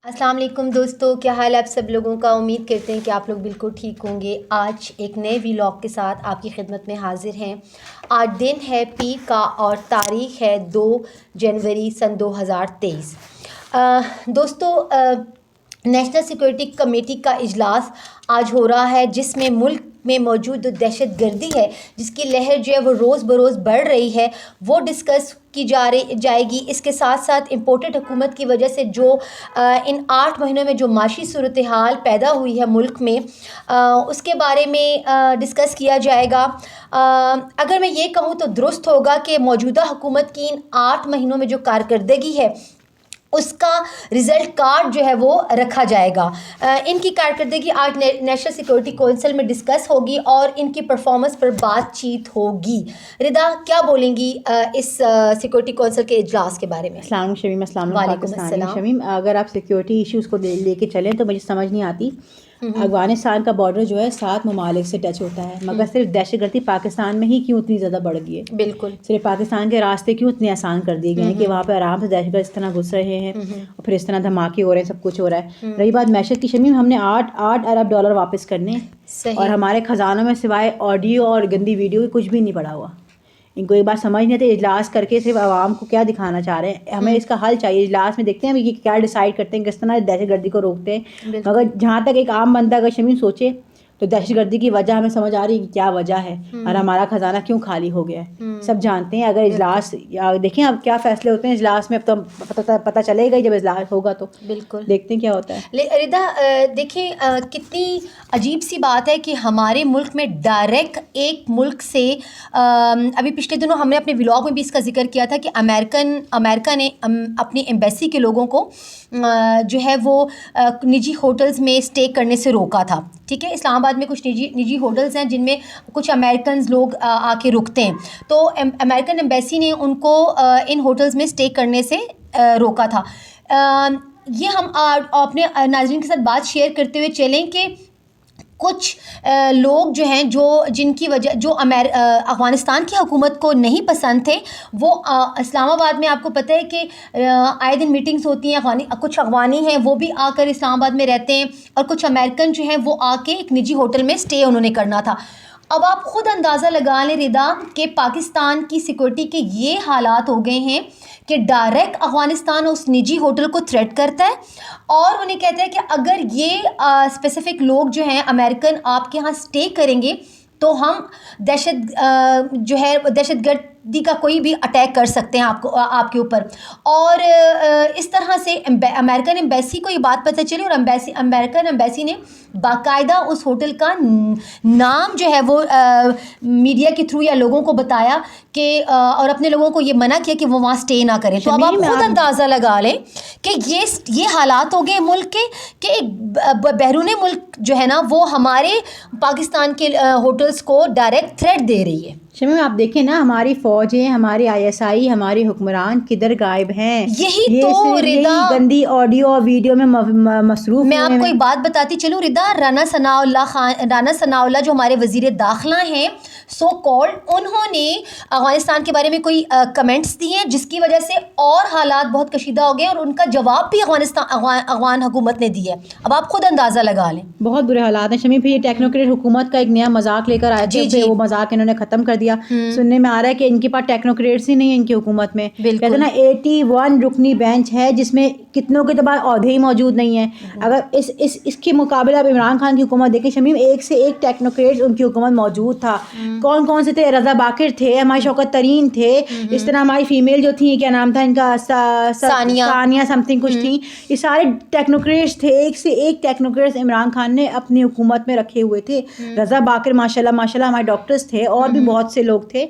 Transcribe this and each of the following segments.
السلام علیکم دوستو، کیا حال ہے آپ سب لوگوں کا؟ امید کرتے ہیں کہ آپ لوگ بالکل ٹھیک ہوں گے۔ آج ایک نئے ولاگ کے ساتھ آپ کی خدمت میں حاضر ہیں۔ آج دن ہے پیر کا اور تاریخ ہے 2 جنوری سن 2023۔ دوستو، نیشنل سیکورٹی کمیٹی کا اجلاس آج ہو رہا ہے، جس میں ملک میں موجود دہشت گردی ہے، جس کی لہر جو ہے وہ روز بروز بڑھ رہی ہے، وہ ڈسکس کی جائے گی۔ اس کے ساتھ ساتھ امپورٹڈ حکومت کی وجہ سے جو ان 8 مہینوں میں جو معاشی صورتحال پیدا ہوئی ہے ملک میں، اس کے بارے میں ڈسکس کیا جائے گا۔ اگر میں یہ کہوں تو درست ہوگا کہ موجودہ حکومت کی ان 8 مہینوں میں جو کارکردگی ہے اس کا رزلٹ کارڈ جو ہے وہ رکھا جائے گا۔ ان کی کارکردگی آج نیشنل سیکورٹی کونسل میں ڈسکس ہوگی اور ان کی پرفارمنس پر بات چیت ہوگی۔ ردا، کیا بولیں گی اس سیکورٹی کونسل کے اجلاس کے بارے میں؟ السلام علیکم شمیم۔ السلام علیکم وعلیکم پاکستانی السلام۔ شمیم، اگر آپ سیکیورٹی ایشوز کو لے کے چلیں تو مجھے سمجھ نہیں آتی۔ افغانستان کا بارڈر جو ہے 7 ممالک سے ٹچ ہوتا ہے، مگر صرف دہشت گردی پاکستان میں ہی کیوں اتنی زیادہ بڑھ گئی ہے؟ بالکل، صرف پاکستان کے راستے کیوں اتنے آسان کر دیے گئے ہیں کہ وہاں پہ آرام سے دہشت گرد اس طرح گھس رہے ہیں اور پھر اس طرح دھماکے ہو رہے ہیں، سب کچھ ہو رہا ہے۔ رہی بات معیشت کی شمیم، ہم نے 8 ارب ڈالر واپس کرنے اور ہمارے خزانوں میں سوائے آڈیو اور گندی ویڈیو کے کچھ بھی نہیں پڑا ہوا۔ ان کو ایک بات سمجھ نہیں آتی، اجلاس کر کے صرف عوام کو کیا دکھانا چاہ رہے ہیں؟ ہمیں اس کا حل چاہیے۔ اجلاس میں دیکھتے ہیں یہ کیا ڈیسائیڈ کرتے ہیں، کس طرح دہشت گردی کو روکتے ہیں، مگر جہاں تک ایک عام بندہ اگر شمیم سوچے تو دہشت گردی کی وجہ ہمیں سمجھ آ رہی ہے کہ کیا وجہ ہے اور ہمارا خزانہ کیوں خالی ہو گیا ہے، سب جانتے ہیں۔ اگر اجلاس دیکھیں اب کیا فیصلے ہوتے ہیں اجلاس میں، اب تو پتہ چلے گا جب اجلاس ہوگا تو بالکل دیکھتے ہیں کیا ہوتا ہے۔ ردا، دیکھیں کتنی عجیب سی بات ہے کہ ہمارے ملک میں ڈائریکٹ ایک ملک سے، ابھی پچھلے دنوں ہم نے اپنے ولاگ میں بھی اس کا ذکر کیا تھا کہ امریکہ نے اپنی ایمبیسی کے لوگوں کو جو ہے وہ نجی ہوٹلز میں اسٹے کرنے سے روکا تھا، ٹھیک ہے۔ اسلام آباد میں کچھ نجی ہوٹلز ہیں جن میں کچھ امریکنز لوگ آ کے رکتے ہیں، تو امریکن ایمبیسی نے ان کو ان ہوٹلز میں اسٹے کرنے سے روکا تھا۔ یہ ہم اپنے ناظرین کے ساتھ بات شیئر کرتے ہوئے چلیں کہ کچھ لوگ جو ہیں جن کی وجہ جو افغانستان کی حکومت کو نہیں پسند تھے، وہ اسلام آباد میں آپ کو پتہ ہے کہ آئے دن میٹنگز ہوتی ہیں، کچھ افغانی ہیں وہ بھی آ کر اسلام آباد میں رہتے ہیں اور کچھ امریکن جو ہیں وہ آ کے ایک نجی ہوٹل میں اسٹے انہوں نے کرنا تھا۔ اب آپ خود اندازہ لگا لیں ردا کہ پاکستان کی سیکورٹی کے یہ حالات ہو گئے ہیں کہ ڈائریکٹ افغانستان اس نجی ہوٹل کو تھریٹ کرتا ہے اور انہیں کہتا ہے کہ اگر یہ اسپیسیفک لوگ جو ہیں امریکن آپ کے یہاں اسٹے کریں گے تو ہم دہشت گردی کا کوئی بھی اٹیک کر سکتے ہیں آپ کے اوپر۔ اور اس طرح سے امریکن ایمبیسی کو یہ بات پتہ چلی اور امریکن ایمبیسی نے باقاعدہ اس ہوٹل کا نام جو ہے وہ میڈیا کے تھرو یا لوگوں کو بتایا کہ اور اپنے لوگوں کو یہ منع کیا کہ وہ وہاں اسٹے نہ کریں۔ تو اب آپ خود اندازہ لگا لیں کہ یہ حالات ہو گئے ملک کے کہ ایک بیرون ملک جو ہے نا وہ ہمارے پاکستان کے ہوٹلز کو ڈائریکٹ تھریٹ دے رہی ہے۔ شمیم آپ دیکھیں نا، ہماری فوجیں، ہماری ISI، ہمارے حکمران کدھر غائب ہیں؟ یہی تو ردا، گندی آڈیو اور ویڈیو میں مصروف۔ میں آپ کو ایک بات بتاتی چلوں ردا، رانا ثناء اللہ جو ہمارے وزیر داخلہ ہیں سو کالڈ، انہوں نے افغانستان کے بارے میں کوئی کمنٹس دیے ہیں جس کی وجہ سے اور حالات بہت کشیدہ ہو گئے اور ان کا جواب بھی افغان حکومت نے دیا ہے۔ اب آپ خود اندازہ لگا لیں، بہت برے حالات ہیں شمیم۔ پھر یہ ٹیکنوکریٹ حکومت کا ایک نیا مذاق لے کر آئے تھے، وہ مذاق انہوں نے ختم کر دیا۔ سننے میں آ رہا ہے کہ ان کے پاس ٹیکنوکریٹس ہی نہیں ہیں ان کی حکومت میں، کہتے ہیں نا 81 رکنی بینچ ہے جس میں کتنوں کے تو بعد عہدے ہی موجود نہیں ہیں۔ اگر اس کے مقابلہ اب عمران خان کی حکومت دیکھیں شمیم، ایک سے ایک ٹیکنوکریٹس ان کی حکومت موجود تھا۔ کون سے تھے؟ رضا باقر تھے، ہمارے شوکت ترین تھے، اس طرح ہماری فیمیل جو تھیں، کیا نام تھا ان کا، ثانیہ سم تھنگ کچھ تھیں، یہ سارے ٹیکنوکریٹس تھے۔ ایک سے ایک ٹیکنوکریٹس عمران خان نے اپنی حکومت میں رکھے ہوئے تھے۔ رضا باقر ماشاءاللہ ہمارے ڈاکٹرز تھے اور بھی بہت سے لوگ تھے،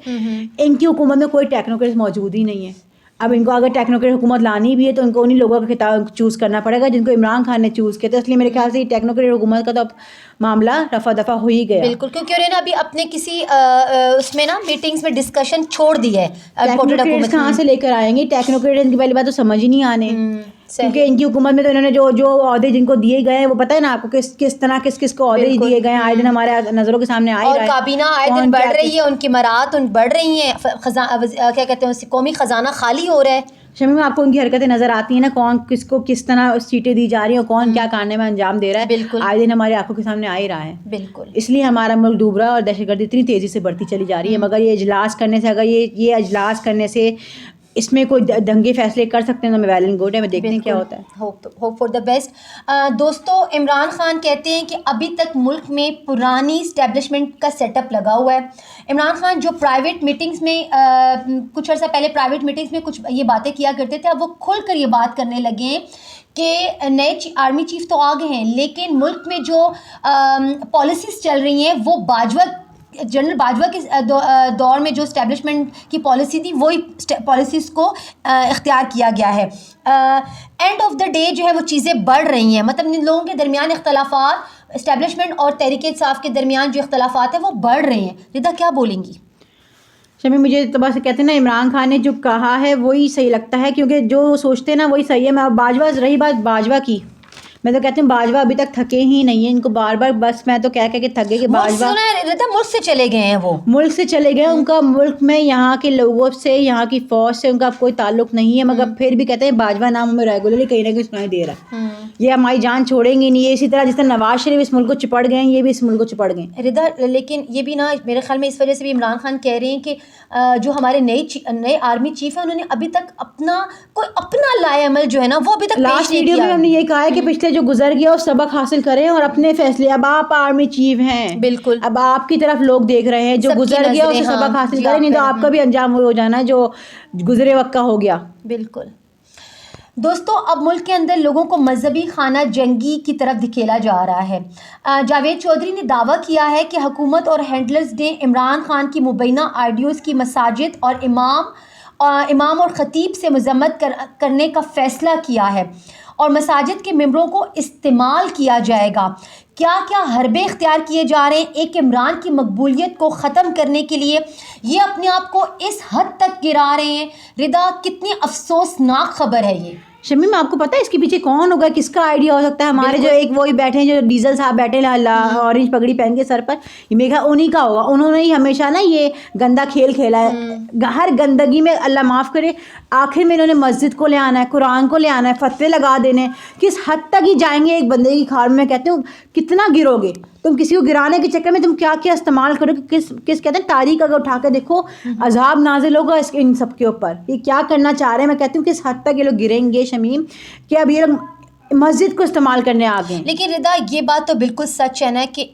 ان کی حکومت میں کوئی ٹیکنوکریٹس موجود ہی نہیں ہے۔ اب ان کو اگر ٹیکنوکریٹ حکومت لانی بھی ہے تو ان کو انہیں لوگوں کا خطاب چوز کرنا پڑے گا جن کو عمران خان نے چوز کیا تھا، اس لیے میرے خیال سے یہ ٹیکنوکریٹ حکومت کا تو اب معاملہ رفع دفع ہو ہی گیا۔ بالکل، کیونکہ انہوں نے ابھی اپنے کسی اس میں نا میٹنگز میں ڈسکشن چھوڑ دی ہے۔ ٹیکنوکریٹس کہاں سے لے کر آئیں گے؟ ٹیکنوکریٹ ان کی پہلی بات تو سمجھ ہی نہیں آنے، کیونکہ ان کی حکومت میں تو انہوں نے جو عہدے جن کو دیے گئے ہیں وہ پتہ ہے نا آپ کو کس طرح کس کو عہدے دیے گئے ہیں، آئے دن ہمارے نظروں کے سامنے آئے اور کابینہ آئے دن بڑھ رہی ہے، ان کی مرات بڑھ رہی ہیں، کیا کہتے ہیں قومی خزانہ خالی ہو رہا ہے۔ شمیم آپ کو ان کی حرکتیں نظر آتی ہیں نا, کون کس کو کس طرح سیٹیں دی جا رہی ہیں اور کون کیا کارنے میں انجام دے رہا ہے, بالکل آئے دن ہماری آنکھوں کے سامنے آ ہی رہا ہے. بالکل اس لیے ہمارا ملک ڈوب رہا ہے اور دہشت گردی اتنی تیزی سے بڑھتی چلی جا رہی ہے. مگر یہ اجلاس کرنے سے, اگر یہ اجلاس کرنے سے اس میں کوئی دنگے فیصلے کر سکتے ہیں تو میں ویل اینڈ گڈ ہے, میں دیکھتے ہیں کیا ہوتا ہے. Hope for the best. دوستو, عمران خان کہتے ہیں کہ ابھی تک ملک میں پرانی اسٹیبلشمنٹ کا سیٹ اپ لگا ہوا ہے. عمران خان جو پرائیویٹ میٹنگز میں کچھ عرصہ پہلے پرائیویٹ میٹنگز میں کچھ یہ باتیں کیا کرتے تھے, اب وہ کھل کر یہ بات کرنے لگے ہیں کہ نئے آرمی چیف تو آ گئے ہیں, لیکن ملک میں جو پالیسیز چل رہی ہیں وہ جنرل باجوہ کے دور میں جو اسٹیبلشمنٹ کی پالیسی تھی وہی پالیسیز کو اختیار کیا گیا ہے. اینڈ آف دا ڈے جو ہے وہ چیزیں بڑھ رہی ہیں, مطلب ان لوگوں کے درمیان اختلافات, اسٹیبلشمنٹ اور تحریک انصاف کے درمیان جو اختلافات ہیں وہ بڑھ رہے ہیں. ردا کیا بولیں گی؟ شمی, مجھے تو بس کہتے ہیں نا, عمران خان نے جو کہا ہے وہی صحیح لگتا ہے, کیونکہ جو سوچتے ہیں نا وہی صحیح ہے. میں باجوہ, رہی بات باجوہ کی, میں تو کہتی ہوں باجوہ ابھی تک تھکے ہی نہیں ہیں. ان کو بار بار بس میں تو کہہ کے تھک گئے کہ باجوہ ملک سے چلے گئے ہیں, وہ ملک سے چلے گئے. ان کا ملک میں یہاں کے لوگوں سے, یہاں کی فوج سے ان کا کوئی تعلق نہیں ہے, مگر پھر بھی کہتے ہیں باجوہ نام ہمیں ریگولرلی کہیں نہ کہیں سنائی دے رہا ہے. یہ ہماری جان چھوڑیں گے نہیں. یہ اسی طرح جس طرح نواز شریف اس ملک کو چپڑ گئے ہیں, یہ بھی اس ملک کو چپڑ گئے ہیں. ردا, لیکن یہ بھی نا میرے خیال میں اس وجہ سے بھی عمران خان کہہ رہے ہیں کہ جو ہمارے نئے آرمی چیف ہیں انہوں نے ابھی تک اپنا لائے عمل جو ہے نا وہ ابھی تک لاسٹ ویڈیو میں ہم نے یہ کہا ہے کہ پچھلے جو گزر گیا اس سبق حاصل کریں اور اپنے فیصلے. اب آپ آرمی چیف ہیں, بالکل, اب آپ کی طرف لوگ دیکھ رہے ہیں, جو گزر گیا اسے سبق حاصل کریں, نہیں تو آپ کا بھی انجام ہو جانا ہے جو گزرے وقت کا ہو گیا. بالکل. دوستو, اب ملک کے اندر لوگوں کو مذہبی خانہ جنگی کی طرف دھکیلا جا رہا ہے. جاوید چودھری نے دعویٰ کیا ہے کہ حکومت اور ہینڈلرز نے عمران خان کی مبینہ آئیڈیوز کی مساجد اور امام اور خطیب سے مذمت کرنے کا فیصلہ کیا ہے اور مساجد کے ممبروں کو استعمال کیا جائے گا. کیا حربے اختیار کیے جا رہے ہیں ایک عمران کی مقبولیت کو ختم کرنے کے لیے. یہ اپنے آپ کو اس حد تک گرا رہے ہیں. ردا, کتنی افسوسناک خبر ہے یہ. شمیم, آپ کو پتہ ہے اس کے پیچھے کون ہوگا, کس کا آئیڈیا ہو سکتا ہے؟ ہمارے جو ایک وہی بیٹھے ہیں جو ڈیزل صاحب بیٹھے اورنج پگڑی پہن کے سر پر, یہ میرا خیال انہیں کا ہوگا. انہوں نے ہی ہمیشہ نا یہ گندا کھیل کھیلا ہے. ہر گندگی میں اللہ معاف کرے, آخر میں انہوں نے مسجد کو لے آنا ہے, قرآن کو لے آنا ہے, فتوے لگا دینے. کس حد تک ہی جائیں گے ایک بندے کی کھال میں؟ کہتے ہوں کتنا گرو گے تم, کسی کو گرانے کے چکر میں تم کیا کیا استعمال کرو. کس کہتے ہیں تاریخ اگر اٹھا کے دیکھو عذاب نازل ہوگا ان سب کے اوپر. یہ کیا کرنا چاہ رہے ہیں, میں کہتی ہوں کس حد تک یہ لوگ گریں گے شمیم, کہ اب یہ لوگ مسجد کو استعمال کرنے آ گئے. لیکن ردا, یہ بات تو بالکل سچ ہے نا کہ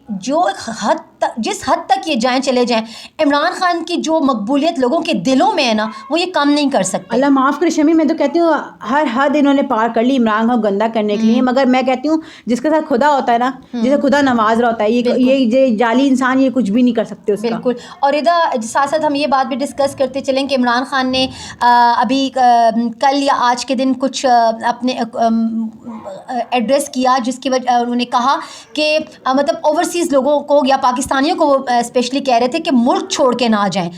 جس حد تک یہ چلے جائیں, عمران خان کی جو مقبولیت لوگوں کے دلوں میں ہے نا وہ یہ کم نہیں کر سکتے. اللہ معاف کرے شمی, میں تو کہتی ہوں ہر حد انہوں نے پار کر لی عمران خان کو گندا کرنے کے لیے. مگر میں کہتی ہوں جس کے ساتھ خدا ہوتا ہے نا, جسے خدا نواز رہا ہوتا ہے, یہ جعلی انسان یہ کچھ بھی نہیں کر سکتے اس کا. بالکل. اور ردا, ساتھ ساتھ ہم یہ بات بھی ڈسکس کرتے چلیں کہ عمران خان نے ابھی کل یا آج کے دن کچھ اپنے ایڈریس کیا جس کی وجہ انہوں نے کہا کہ مطلب اوورسیز لوگوں کو یا پاکستانیوں کو وہ اسپیشلی کہہ رہے تھے کہ ملک چھوڑ کے نہ جائیں,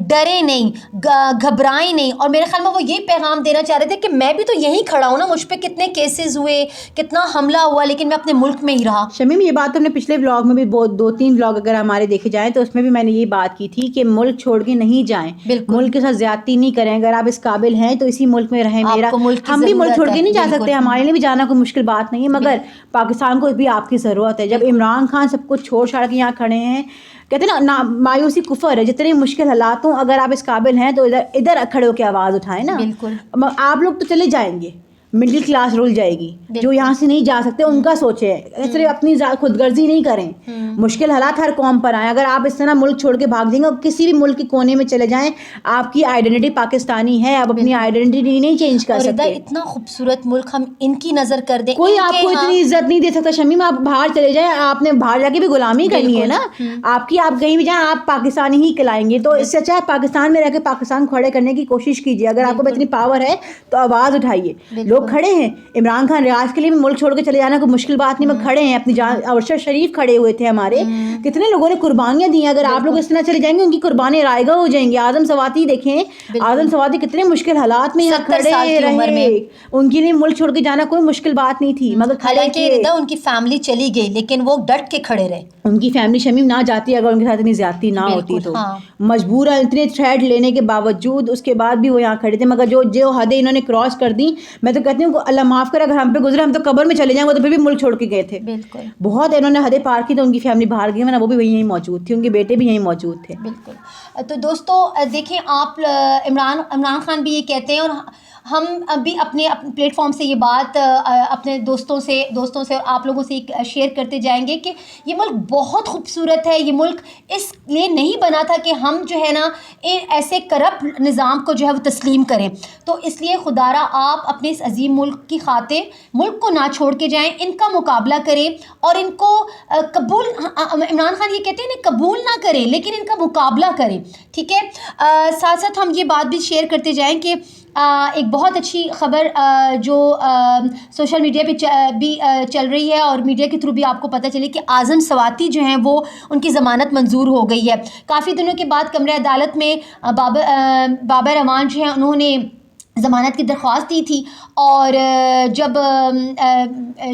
ڈرے نہیں, گھبرائیں نہیں. اور میرے خیال میں وہ یہی پیغام دینا چاہ رہے تھے کہ میں بھی تو یہیں کھڑا ہوں نا, مجھ پہ کتنے کیسز ہوئے, کتنا حملہ ہوا, لیکن میں اپنے ملک میں ہی رہا. شمیم, یہ بات ہم نے پچھلے ولاگ میں بھی 2-3 ولاگ اگر ہمارے دیکھے جائیں تو اس میں بھی میں نے یہ بات کی تھی کہ ملک چھوڑ کے نہیں جائیں, ملک کے ساتھ زیادتی نہیں کریں. اگر آپ اس قابل ہیں تو اسی ملک میں رہیں. ہم بھی ملک چھوڑ کے نہیں جا سکتے, ہمارے لیے بھی جانا کوئی مشکل بات نہیں ہے, مگر پاکستان کو بھی آپ کی ضرورت ہے. جب عمران خان سب کچھ چھوڑ چھاڑ کے یہاں کھڑے ہیں, کہتے ہیں نا مایوسی کفر ہے. جتنے مشکل حالات ہوں, اگر آپ اس قابل ہیں تو ادھر کھڑے ہو کے آواز اٹھائیں نا. بالکل. آپ لوگ تو چلے جائیں گے, مڈل کلاس رول جائے گی. جو یہاں سے نہیں جا سکتے ان کا سوچیں, صرف اپنی خود غرضی نہیں کریں. مشکل حالات ہر قوم پر آئیں. اگر آپ اس طرح ملک چھوڑ کے بھاگ دیں گے اور کسی بھی ملک کے کونے میں چلے جائیں, آپ کی آئیڈینٹی پاکستانی ہے, آپ اپنی آئیڈینٹی نہیں چینج کر سکتے. اتنا خوبصورت ملک, ہم ان کی نظر کر دیں, کوئی آپ کو اتنی عزت نہیں دے سکتا. شمیم, آپ باہر چلے جائیں, آپ نے باہر جا کے بھی غلامی کرنی ہے نا آپ کہیں بھی جائیں آپ پاکستانی ہی کہلائیں گے. تو اس سے اچھا ہے پاکستان میں رہ کے پاکستان کھڑے کرنے کی کوشش کیجیے. اگر آپ کو اتنی پاور ہے تو آواز اٹھائیے. لوگ لوگ کھڑے ہیں. عمران خان ریاض کے لیے بھی ملک چھوڑ کے چلے جانا کوئی مشکل بات نہیں, وہ کھڑے ہیں اپنی جان. ارشد شریف کھڑے ہوئے تھے ہمارے, کتنے لوگوں نے قربانیاں دی ہیں. اگر آپ لوگ اس طرح چلے جائیں گے ان کی قربانی رائے گاہ ہو جائیں گی. اعظم سواتی دیکھیں, اعظم سواتی کتنے مشکل حالات میں یہاں کھڑے رہے, ان کے لیے ملک چھوڑ کے جانا کوئی مشکل بات نہیں تھی, مگر حالانکہ رضا ان کی فیملی چلی گئی لیکن وہ ڈٹ کے کھڑے رہے. ان کی فیملی شمیم نہ جاتی اگر ان کے ساتھ اتنی زیادتی نہ ہوتی تو, مجبورا اتنے تھریٹ لینے کے باوجود اس کے بعد بھی وہ یہاں کھڑے تھے. مگر جو حدیں انہوں نے کراس کر دی, میں تو کہتی ہوں اللہ معاف کرے, اگر ہم پہ گزرے ہم تو قبر میں چلے جائیں, وہ تو پھر بھی ملک چھوڑ کے گئے تھے. بالکل بہت انہوں نے حدیں پار کی تو ان کی فیملی باہر گئی, ورنہ وہ بھی یہیں موجود تھی, ان کے بیٹے بھی یہیں موجود تھے. بالکل. تو دوستو دیکھیں آپ, عمران خان بھی یہ کہتے ہیں, اور ہم ابھی اپنے پلیٹ فارم سے یہ بات اپنے دوستوں سے اور آپ لوگوں سے شیئر کرتے جائیں گے کہ یہ ملک بہت خوبصورت ہے. یہ ملک اس لیے نہیں بنا تھا کہ ہم جو ہے نا ایسے کرپٹ نظام کو جو ہے وہ تسلیم کریں. تو اس لیے خدا را آپ اپنے اس عظیم ملک کی خاطر ملک کو نہ چھوڑ کے جائیں, ان کا مقابلہ کریں اور ان کو قبول, عمران خان یہ کہتے ہیں قبول نہ کریں لیکن ان کا مقابلہ کریں. ٹھیک ہے. ساتھ ساتھ ہم یہ بات بھی شیئر کرتے جائیں کہ ایک بہت اچھی خبر جو سوشل میڈیا پہ بھی چل رہی ہے اور میڈیا کے تھرو بھی آپ کو پتہ چلے کہ اعظم سواتی جو ہیں وہ ان کی ضمانت منظور ہو گئی ہے. کافی دنوں کے بعد کمرہ عدالت میں بابر امان جو ہیں انہوں نے ضمانت کی درخواست دی تھی, اور جب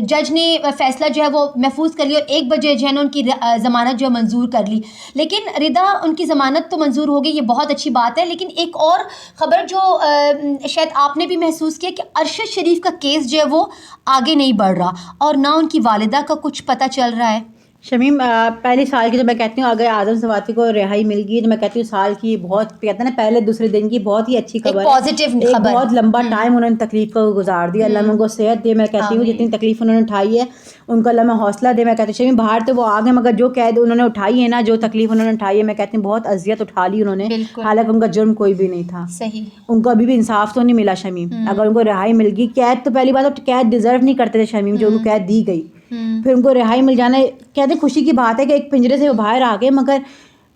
جج نے فیصلہ جو ہے وہ محفوظ کر لیا اور 1 بجے جو ہے نا ان کی ضمانت جو ہے منظور کر لی. لیکن رضا ان کی ضمانت تو منظور ہو گئی, یہ بہت اچھی بات ہے. لیکن ایک اور خبر جو شاید آپ نے بھی محسوس کیا کہ ارشد شریف کا کیس جو ہے وہ آگے نہیں بڑھ رہا اور نہ ان کی والدہ کا کچھ پتہ چل رہا ہے. شمیم پہلے سال کی تو میں کہتی ہوں اگر اعظم سواتی کو رہائی مل گئی تو میں کہتی ہوں سال کی بہت کہتے ہیں نا پہلے دوسرے دن کی بہت ہی اچھی خبر ہے, پازیٹیو خبر. بہت لمبا ٹائم انہوں نے تکلیف کو گزار دیا, اللہ ان کو صحت دے. میں کہتی ہوں جتنی تکلیف انہوں نے اٹھائی ہے ان کو اللہ حوصلہ دے. میں کہتی ہوں شمیم باہر تو وہ آگے, مگر جو قید انہوں نے اٹھائی ہے نا, جو تکلیف انہوں نے اٹھائی ہے, میں کہتی ہوں بہت اذیت اٹھا لی انہوں نے, حالانکہ ان کا جرم کوئی بھی نہیں تھا. صحیح, ان کو ابھی بھی انصاف تو نہیں ملا شمیم. اگر ان کو رہائی مل گئی, قید تو پہلی بات قید ڈیزرو نہیں کرتے تھے شمیم, جو ان کو قید دی گئی, پھر ان کو رہائی مل جانا کہتے ہیں خوشی کی بات ہے کہ ایک پنجرے سے وہ باہر آ گئے. مگر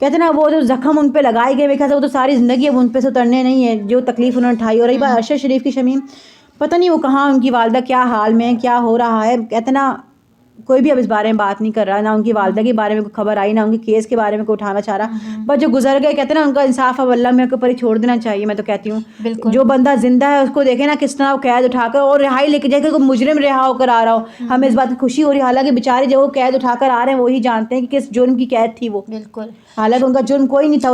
کہتے ہیں نا وہ جو زخم ان پہ لگائے گئے, میرے خیال سے وہ تو ساری زندگی اب ان پہ سے اترنے نہیں ہے, جو تکلیف انہوں نے اٹھائی. اور رہی بات ارشد شریف کی شمیم, پتہ نہیں وہ کہاں, ان کی والدہ کیا حال میں, کیا ہو رہا ہے. کہتے نا کوئی بھی اب اس بارے میں بات نہیں کر رہا, نہ ان کی والدہ کے بارے میں کوئی خبر آئی, نہ ان کے کیس کے بارے میں کوئی اٹھانا چاہ رہا. بس جو گزر گئے کہتے ہیں نا ان کا انصاف اب اللہ میں کے اوپر ہی چھوڑ دینا چاہیے. میں تو کہتی ہوں جو بندہ زندہ ہے اس کو دیکھے نا کس طرح وہ قید اٹھا کر اور رہائی لے کے جائے کہ کوئی مجرم رہا ہو کر آ رہا ہو, ہمیں اس بات کی خوشی ہو رہی ہے. حالانکہ بیچارے جو وہ قید اٹھا کر آ رہے ہیں وہی جانتے ہیں کہ کس جرم کی قید تھی وہ. بالکل, حالانکہ ان کا جرم کوئی نہیں تھا,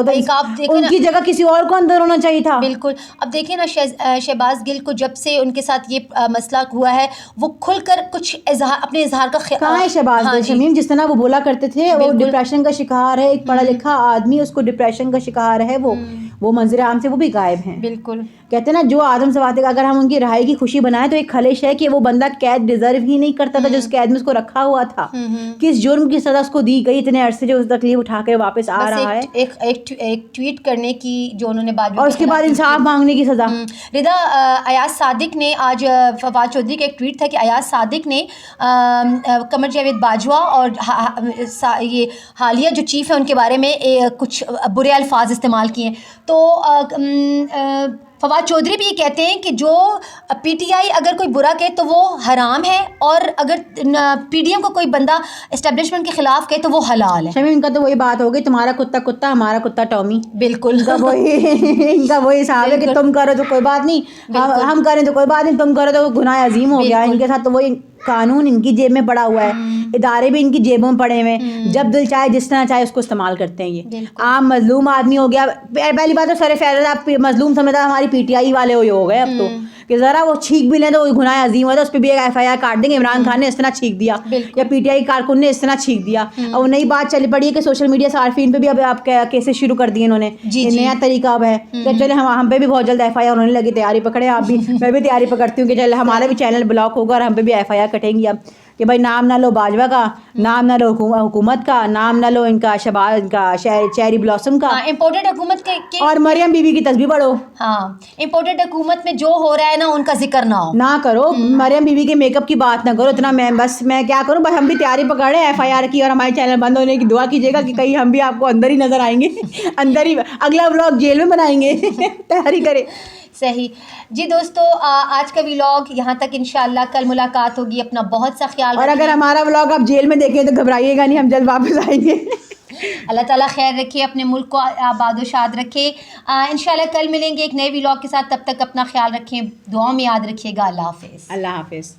ان کی جگہ کسی اور کو اندر ہونا چاہیے تھا. بالکل. اب دیکھیں نا شہباز گل کو جب سے ان کے ساتھ یہ مسئلہ ہوا ہے وہ کھل کر کچھ اپنے اظہار کا کہاں ہے شہباز گل شمیم, جس طرح وہ بولا کرتے تھے وہ ڈپریشن کا شکار ہے, ایک پڑھا لکھا آدمی اس کو ڈپریشن کا شکار ہے, وہ منظر عام سے وہ بھی غائب ہیں. بالکل. کہتے ہیں نا جو اعظم سواتی کا اگر ہم ان کی رہائی کی خوشی بنائیں تو ایک خلش ہے کہ وہ بندہ قید ڈیزرو ہی نہیں کرتا تھا, جو اس قید میں اس کو رکھا ہوا تھا. کس جرم کی سزا اس کو دی گئی اتنے عرصے جو اس تکلیف اٹھا کے واپس آ رہا ہے. ایک ٹویٹ کرنے کی جو انہوں نے بات, اور اس کے بعد انصاف مانگنے کی سزا. رضا ایاز صادق نے آج فواد چودھری کا ایک ٹویٹ تھا کہ ایاز صادق نے قمر جاوید باجوہ اور یہ حالیہ جو چیف ہے ان کے بارے میں کچھ برے الفاظ استعمال کیے ہیں. تو فواد چودھری بھی یہ کہتے ہیں کہ جو پی ٹی آئی اگر کوئی برا کہے تو وہ حرام ہے, اور اگر پی ڈی ایم کو کوئی بندہ اسٹیبلشمنٹ کے خلاف کہے تو وہ حلال ہے. شمیم ان کا تو وہی بات ہوگی, تمہارا کتا کتا ہمارا کتا ٹامی. بالکل, ان کا وہی حساب ہے کہ تم کرو تو کوئی بات نہیں, ہم کریں تو کوئی بات نہیں, تم کرو تو گناہ عظیم ہو گیا. ان کے ساتھ تو وہی قانون ان کی جیب میں پڑا ہوا ہے, ادارے بھی ان کی جیبوں میں پڑے ہوئے, جب دل چاہے جس طرح چاہے اس کو استعمال کرتے ہیں. یہ عام مظلوم آدمی ہو گیا. پہلی بات تو سر فیض آپ مظلوم سمجھتا ہماری پی ٹی آئی والے ہو گئے اب تو, کہ ذرا وہ چھینک بھی لیں تو گناہ عظیم ہوتا ہے, اس پہ بھی ایک ایف آئی آر کاٹ دیں گے. عمران خان نے اس طرح چھینک دیا یا پی ٹی آئی کارکن نے اس طرح چھینک دیا. اور نئی بات چلی پڑی ہے کہ سوشل میڈیا صارفین پہ بھی اب آپ کیسز شروع کر دیے انہوں نے. نیا طریقہ اب ہے کہ چلے ہم پہ بھی بہت جلد ایف آئی آر ہونے لگی, تیاری پکڑے آپ بھی, میں بھی تیاری پکڑتی ہوں کہ چل ہمارا بھی چینل بلاک ہوگا اور ہم پہ بھی ایف آئی آر کٹیں گی. اب کہ بھائی نام نہ لو باجوہ کا، نام نہ لو حکومت کا، نام نہ لو ان کا چیری بلاسم کا، امپورٹڈ حکومت کے اور مریم بی بی کی تسبیح پڑھو. ہاں امپورٹڈ حکومت میں جو ہو رہا ہے نا ان کا ذکر نہ ہو، نہ کرو. مریم بی بی کے میک اپ کی بات نہ کرو. اتنا میں کیا کروں، بس ہم بھی تیاری پکڑے FIR کی، اور ہمارے چینل بند ہونے کی دعا کیجیے گا کہ کہیں ہم بھی آپ کو اندر ہی نظر آئیں گے، اندر ہی اگلا ولاگ جیل میں بنائیں گے. تیاری کرے. صحیح جی دوستو، آج کا ولاگ یہاں تک، انشاءاللہ کل ملاقات ہوگی. اپنا بہت سا خیال اور رکھیں. اگر ہمارا ولاگ آپ جیل میں دیکھیں تو گھبرائیے گا نہیں، ہم جلد واپس آئیں گے. اللہ تعالیٰ خیر رکھے، اپنے ملک کو آباد و شاد رکھے. انشاءاللہ کل ملیں گے ایک نئے ولاگ کے ساتھ. تب تک اپنا خیال رکھیں، دعاؤں میں یاد رکھیے گا. اللہ حافظ. اللہ حافظ.